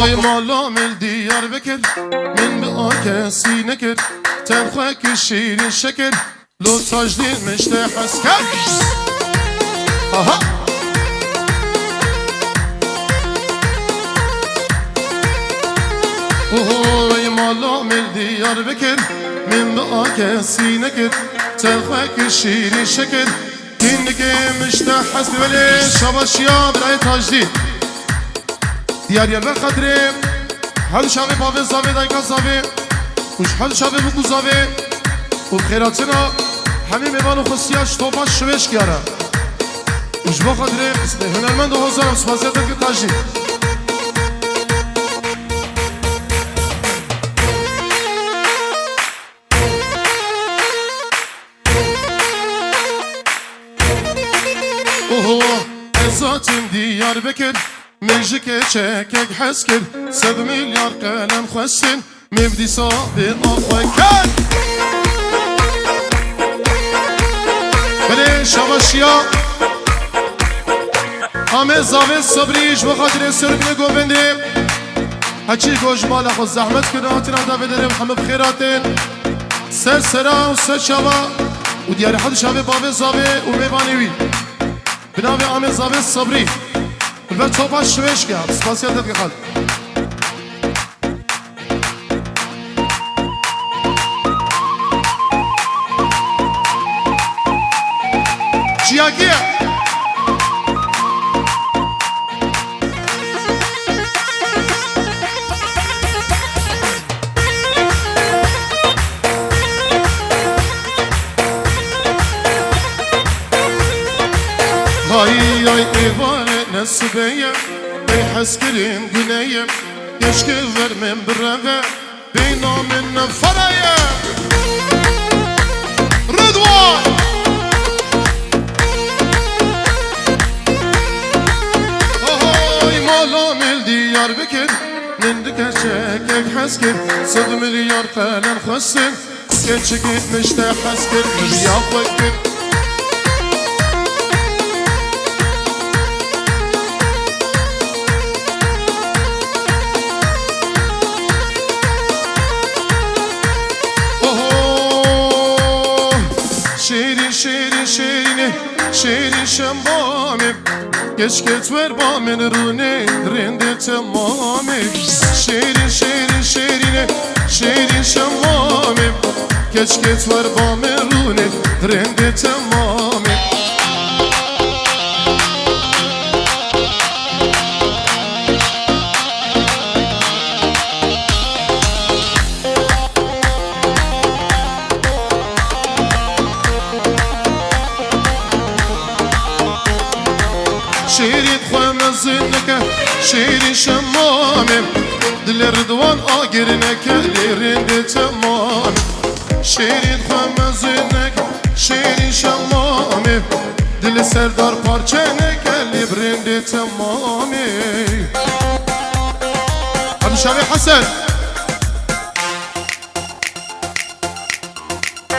وای مالا مل دیار بکر من به آکسی نکر تنخواه که شیرین شکر لو تاجدین مشته حس کر آها وای مالا مل دیار بکر من به آکسی نکر تنخواه که شیرین شکر اینکه مشته حس بله شباشیا برای تاجدین دیاری به خاطر حال شاوه باوه زاوه دایکا زاوه خوش حال شاوه بگو زاوه و خیراتنا همه میوان و خصیاش توفاش شوش گیاره خوش با خاطر هنرمند و حضارم سپاسیتت که تاجدین ذاتم دیار بکر مجک چکک حس کرد 100 میلیارد قلم خواستن مبدی صابه آخواه کرد بله شباشیا همه زاوه صبریش بخاطر سرگن گوبنده هچی گوش مالا خود زحمت کنه هاتین هم داوه داریم همه بخیراتن سر سرا و سر شبا و دیاری حد شبه بابه زاوه و میبانیوی بناوی آمه زاوه صبری و توپاش شوش کرد سپاسیتت که خالد چیاگیه های ایوانه نسبية بيحس كريم قنية يشكفر من برغة بينا من فرية رضوان هاي مالا مل ديار بكر من دكا شاكك حسكر 100 مليار قلم خسن كتشكيت مشتا حسكر مليار وكر شیرین شمامه کشکت ور با من رونه رنده تمامه شیرین شمامه کشکت ور با من رونه رنده تمامه شیرین خواه زنکه شیرین شمامه دل رضوان آگر نکه لیرنده تمام شیرین خواه زنکه شیرین شمامه دل سردار پارچه نکه لیرنده تمامه عبد الشافی حسن